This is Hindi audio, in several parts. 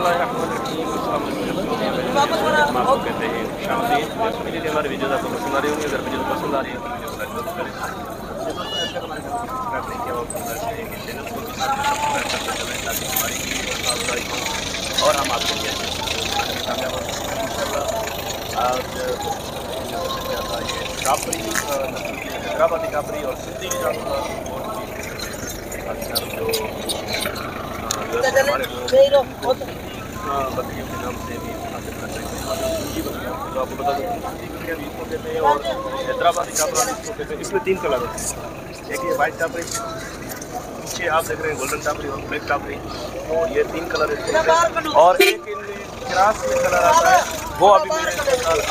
आपको कहते हैं शामीन। हमारे वीडियो आपको पसंद आ रही होंगी, अगर वीडियो पसंद आ रही है तो वीडियो को लाइक जरूर करें। और हम आपके लिए कापरी, हैदराबादी कापरी और सिंधी के बकरियों के नाम से भी हासिल कर सकते हैं। तो आपको बता दें इसको कहते हैं और हैदराबादी कापरा इसको कहते हैं। इसमें 3 कलर होते हैं, एक ये वाइट कापरी, पीछे आप देख रहे हैं गोल्डन कापरी और ब्लैक कापरी। तो ये 3 कलर है और एक इनमें क्रास में कलर आता है, वो अभी मेरे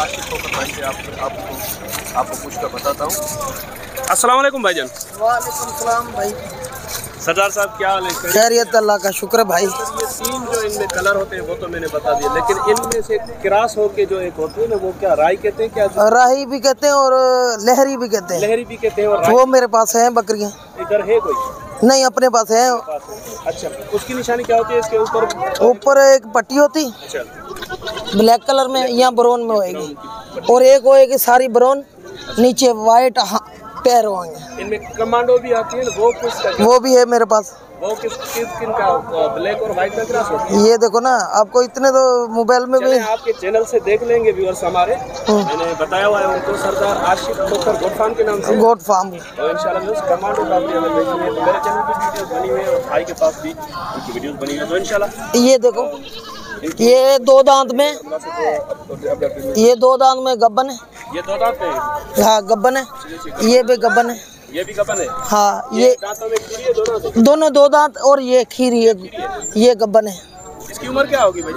आशिक होकर भाई से आपको पूछ कर बताता हूँ। अस्सलाम वालेकुम भाईजान। वालेकुम सलाम भाई। सरदार साहब क्या हाल है? खैरियत, अल्लाह का शुक्र है भाई। ये 3 जो इनमें कलर होते हैं वो तो मैंने बता दिया, लेकिन इनमें से क्रॉस होके जो एक होती है ना, वो क्या राई कहते हैं? क्या राही भी कहते हैं और लहरी भी कहते हैं। लहरी भी कहते हैं। और वो मेरे पास है बकरियां। इधर है कोई? नहीं, अपने पास है। अच्छा, उसकी निशानी क्या होती है? इसके ऊपर एक पट्टी होती, अच्छा, ब्लैक कलर में, यहाँ ब्राउन में होएगी, और एक होएगी सारी ब्राउन, नीचे वाइट पैर होंगे। इनमें कमांडो भी आती है ना, वो कुछ वो भी है मेरे पास। वो किन का ब्लैक और व्हाइट का क्रॉस होता है? ये देखो ना, आपको इतने तो मोबाइल में भी आपके चैनल से देख लेंगे व्यूअर्स हमारे। मैंने बताया हुआ है उनको, सरदार आशिक खोखर गोट फार्म के नाम से, गोट फार्म। तो इंशाल्लाह कमांडो का भी अगर देखेंगे तो मेरे चैनल की वीडियोस बनी हुई है और भाई के पास भी उनकी वीडियोस बनी हुई है। तो इंशाल्लाह ये देखो, ये 2 दांत में, ये 2 दांत में गब्बन है। ये 2 दांत है? हाँ, गब्बन है। ये भी गब्बन है। ये भी गब्बन है? हाँ, ये दांतों में खीरी है दोनों 2 दांत, और ये खीरी है, ये गब्बन है। इसकी उम्र क्या होगी भाई?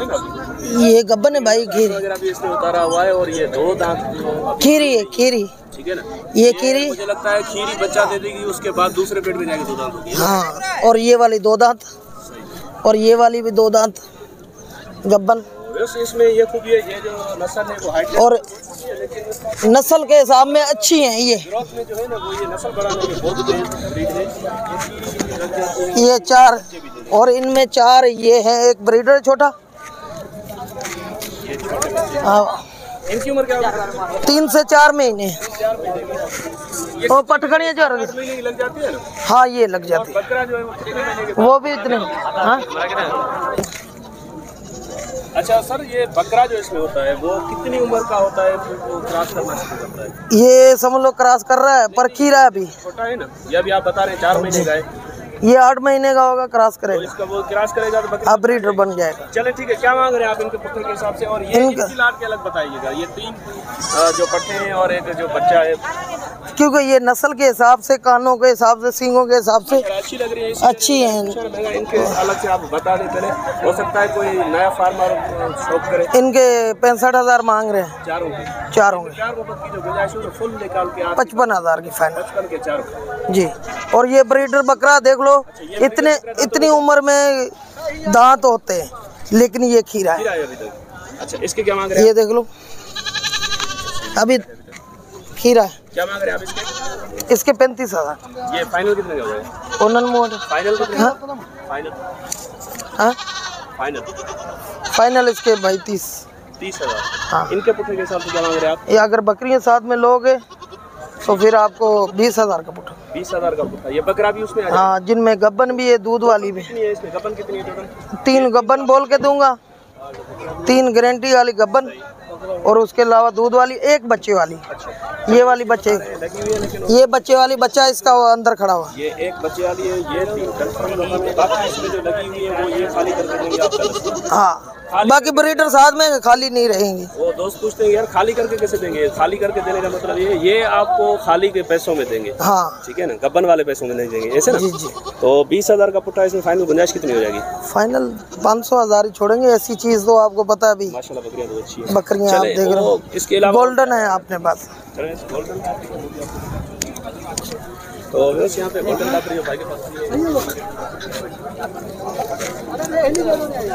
ये गब्बन है भाई, खीरी अभी इसने उतारा हुआ है, और ये 2 दांत खीरी है, खीरी, ठीक है ना? ये खीरी, मुझे लगता है खीरी बच्चा दे देगी, उसके बाद दूसरे पेट में जाके 2 दांत होगी। हाँ, और ये वाली 2 दांत, और ये वाली भी 2 दांत गब्बन। इसमें ये खूबी है, ये जो नस्ल है वो हाइट और नस्ल के हिसाब में अच्छी हैं। ये ग्रोथ में जो है ना, वो ये नस्ल बढ़ाने में बहुत ब्रीड है। ये 4, और इनमें 4 ये है, एक ब्रीडर छोटा। हाँ, इनकी उम्र क्या होगी? 3 से 4 महीने। और पटखड़ियाँ जो लग जाती है ना? हाँ, ये लग जाती है। बकरा जो है वो भी इतने। हाँ, अच्छा सर, ये बकरा जो इसमें होता है वो कितनी उम्र का होता है वो क्रॉस करना शुरू करता है? ये समझ लो क्रॉस कर रहा है, पर खीरा है अभी, छोटा है ना। ये अभी आप बता रहे हैं 4 महीने का है, ये 8 महीने का होगा, क्रॉस करेगा। इसका वो क्रॉस करेगा तो बकरा अब ब्रीडर बन जाएगा। चले ठीक है, क्या मांग रहे हैं आप इनके पट्टे के हिसाब से? और ये इनकी लाट के अलग बताइएगा। ये 3 जो पट्टे हैं और एक जो बच्चा है, क्योंकि ये नस्ल के हिसाब से, कानों के हिसाब से, सींगों के हिसाब से अच्छी लग रही है, अच्छी है। इनके अलग से आप बता देते रहे, हो सकता है कोई नया फार्मर शौक करे। इनके 65,000 मांग रहे हैं, चारों की जो गुंजाइश है फुल निकाल के 55,000 की फाइनल 55 के 4 जी। और ये ब्रीडर बकरा देख लो, इतनी उम्र में दांत होते हैं, लेकिन ये खीरा है। अच्छा, इसके क्या मांग रहे हैं? ये देख लो, अभी खीरा है। क्या मांग रहे हैं आप इसके 35,000। ये फाइनल कितने का होगा? फाइनल कितने? फाइनल इसके भाई 30,000। हाँ, इनके पुट्ठे के हिसाब से क्या मांग रहे हैं आप? ये अगर बकरियां साथ में लोगे तो फिर आपको 20,000 का पुट्ठा। 20,000 का पुट्ठा। ये बकरा भी उसमें? हाँ, जिनमें गब्बन भी है, दूध वाली भी। कितनी है इसमें? गब्बन कितनी है टोटल? 3 गब्बन बोल के दूंगा, 3 गारंटी वाली गब्बन, और उसके अलावा दूध वाली, 1 बच्चे वाली। ये वाली बच्चे, ये बच्चे वाली बच्चा इसका अंदर खड़ा हुआ। ये 1 बच्चे वाली है, ये 3 कंफर्म है। बाकी इसमें जो लगी हुई है वो ये खाली कर देंगे आप? हाँ, बाकी ब्रीडर साथ में खाली नहीं रहेंगी। वो दोस्त पूछते हैं यार खाली करके कैसे देंगे? खाली करके देने का मतलब ये आपको खाली के पैसों में देंगे। हाँ, ठीक है ना, गब्बन वाले पैसों में नहीं देंगे, ऐसे ना? जी जी। तो 20,000 का पुट्टा, इसमें फाइनल गुंजाइश कितनी हो जाएगी? फाइनल 500,000 ही छोड़ेंगे। ऐसी चीज तो आपको पता है भी, माशाल्लाह बकरियां तो अच्छी है। बकरियां आप देख रहे हो। इसके अलावा गोल्डन है अपने पास। गोल्डन तो वैसे यहाँ पे गोल्डन बकरी भाई के पास।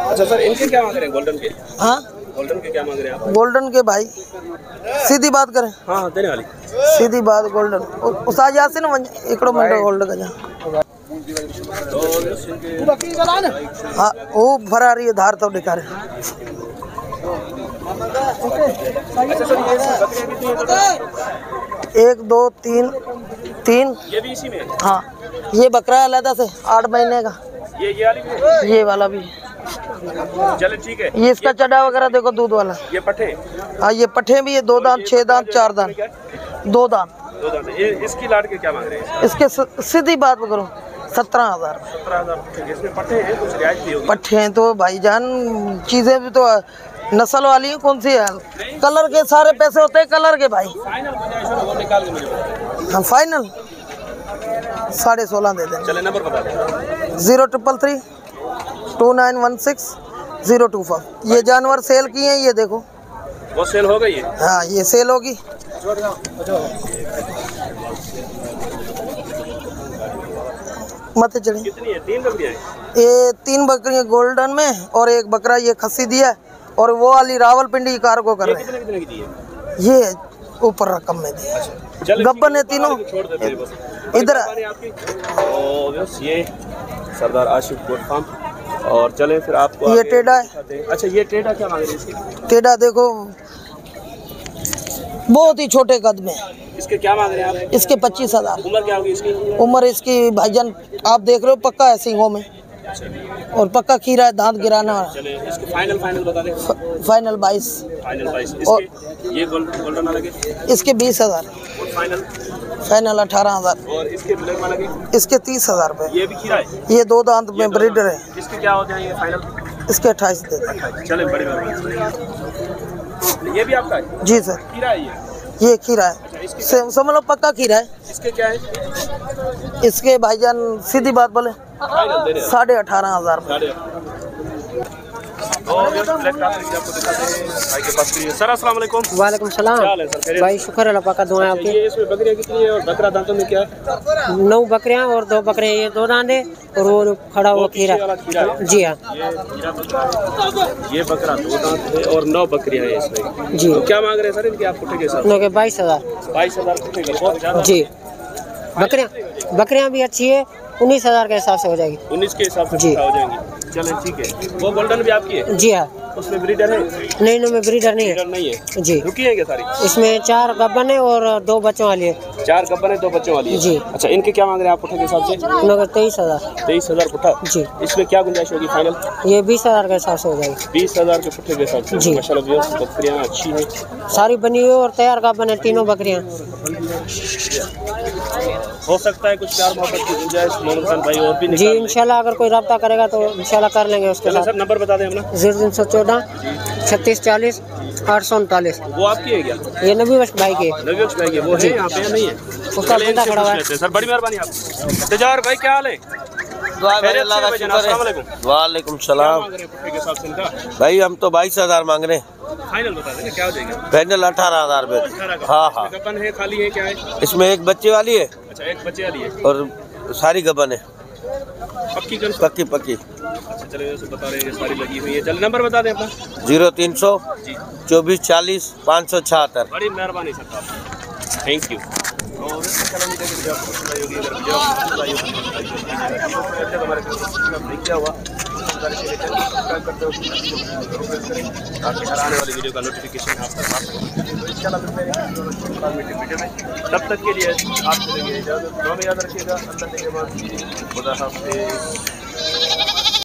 अच्छा सर, इनके क्या मांग रहे हैं गोल्डन के? हाँ, गोल्डन के क्या मांग रहे हैं आप? गोल्डन के भाई सीधी बात करें। हाँ, देने वाली सीधी बात, गोल्डन उस्ताद यासिन इकड़ो मिनट गोल्ड का जा। हाँ वो फरारी है धार तो दिखा रहे। एक दो तीन तीन। ये भी इसी में? हाँ ये बकरा है अलग से 8 महीने का। ये वाला भी। चले ठीक है। ये इसका चढ़ा वगैरह देखो दूध वाला। ये पट्ठे? हाँ ये पट्ठे भी है 2 दांत 6 दांत 4 दांत 2 दांत। इसकी लाट के क्या मांग रहे हैं? इसके सीधी बात करो 17,000। 17,000। इसमें पट्ठे हैं, कुछ रियायत भी होगी? पट्ठे हैं तो भाईजान चीजें भी तो नस्ल वाली है। कौन सी है? कलर के सारे पैसे होते हैं कलर के भाई। हाँ फाइनल 16.5 दे दें। चले नंबर बता दें। 0333 2916 025। ये जानवर सेल किए हैं ये देखो। वो सेल हो गई है? हाँ ये सेल होगी। मत चढ़े। कितनी है? 3 बकरियां? ये 3 बकरियां गोल्डन में और एक बकरा ये खस्सी दिया है और वो वाली रावलपिंडी कार्गो कर रहे हैं। कितने की दी है? ये ऊपर रकम में दी। गब्बन है तीनों। इधर ये सरदार आशिक गोट फार्म। और चले फिर आपको ये टेढ़ा है। अच्छा ये टेढ़ा क्या मांग रहे हैं इसकी? टेढ़ा देखो बहुत ही छोटे कद में। इसके क्या मांग रहे हैं आप? इसके 25,000। उम्र क्या होगी इसकी? उम्र इसकी भाईजान आप देख रहे हो पक्का है सींगों में और पक्का खीरा है दांत गिराना। चले इसके फाइनल बता दें। फाइनल 22। और ये गोल्डन वाला के? इसके 20,000। फाइनल 18,000। और इसके ब्लैक वाला के? इसके 30,000 रुपए। ये भी खीरा है? ये 2 दांत में ब्रीडर है। इसके क्या हो जाएंगे फाइनल? इसके 28 दे दें। चले बड़ी बात। ये भी आपका है? जी सर खीरा है ये खीरा है। समझ लो पक्का खीरा है। इसके क्या है? इसके भाईजान सीधी बात बोले 18,500 रुपए। सर अस्सलाम वालेकुम। वालेकुम सलाम भाई, शुक्र अल्लाह पाक का, दुआ आपकी। ये इसमें बकरियां कितनी है और बकरा दांतों में क्या है? 9 बकरियां और 2 बकरे, ये 2 दांत है और वो खड़ा हुआ खीरा। जी हाँ ये बकरा 2 दांत है और 9 बकरियां हैं इसमें। जी तो क्या मांग रहे हैं सर इनके आप पुट्ठे के साथ? 22,000। 22,000 पुट्ठे के, बहुत ज्यादा। जी बकरियां भी अच्छी है, 19,000 के हिसाब से हो जाएगी। 19 के हिसाब से जी हो जाएंगी। चलें ठीक है। वो गोल्डन भी आपकी है? जी हाँ। उसमें ब्रीडर है? नहीं में ब्रीडर नहीं ब्रीडर है। नहीं है? जी रुकी है क्या सारी? इसमें 4 गब्बन है और 2 बच्चों वाली है। 4 गब्बर है 2 बच्चों वाली है? जी। अच्छा इनके क्या मांग रहे हैं आप पुट्ठे के हिसाब से? 23,000। 23,000 पुट्ठा। जी इसमें क्या गुंजाइश होगी फाइनल? ये 20,000 के हिसाब से हो जाएगी। 20,000 के पुट्ठे के हिसाब से। जी। माशाल्लाह व्यूअर्स बकरियां अच्छी हैं, सारी बनी हुई और तैयार गब्बन है तीनों बकरियां। हो सकता है कुछ प्यार मोहब्बत की गुंजाइश मोहम्मद खान भाई और भी जी इंशाल्लाह अगर कोई रब्ता करेगा तो इंशाल्लाह कर लेंगे उसके साथ। सर नंबर बता दें अपना। 0314 3640 839। वो आपकी है क्या? ये नबी बख्श भाई की है। नबी बख्श भाई की वो है यहाँ पे या नहीं है? उसका बंदा खड़ा हुआ है। सर बड़ी मेहरबानी आप। तजार भाई क्या हाल है? वालेकुम सलाम भाई, हम तो 22,000 मांग रहे हैं। फाइनल बता देंगे क्या हो जाएगा? फाइनल 18,000 रुपए। हाँ हाँ गबन है खाली है क्या है? इसमें एक बच्चे वाली है अच्छा एक बच्चे वाली है और सारी गबन है, पक्की कर पक्की पक्की। अच्छा चले वैसे बता रहे हैं सारी लगी हुई है। चल नंबर बता दें अपना। 0300 24 40 576। बड़ी मेहरबानी सर साहब, थैंक यू। और क्या हुआ आपके हर आने वाली वीडियो का नोटिफिकेशन आप तक प्राप्त होगा। तब तक के लिए आप चलेंगे इजाज़त, दुआ में याद रखिएगा। अल्लाह के बाद खुदा हाफ़िज़।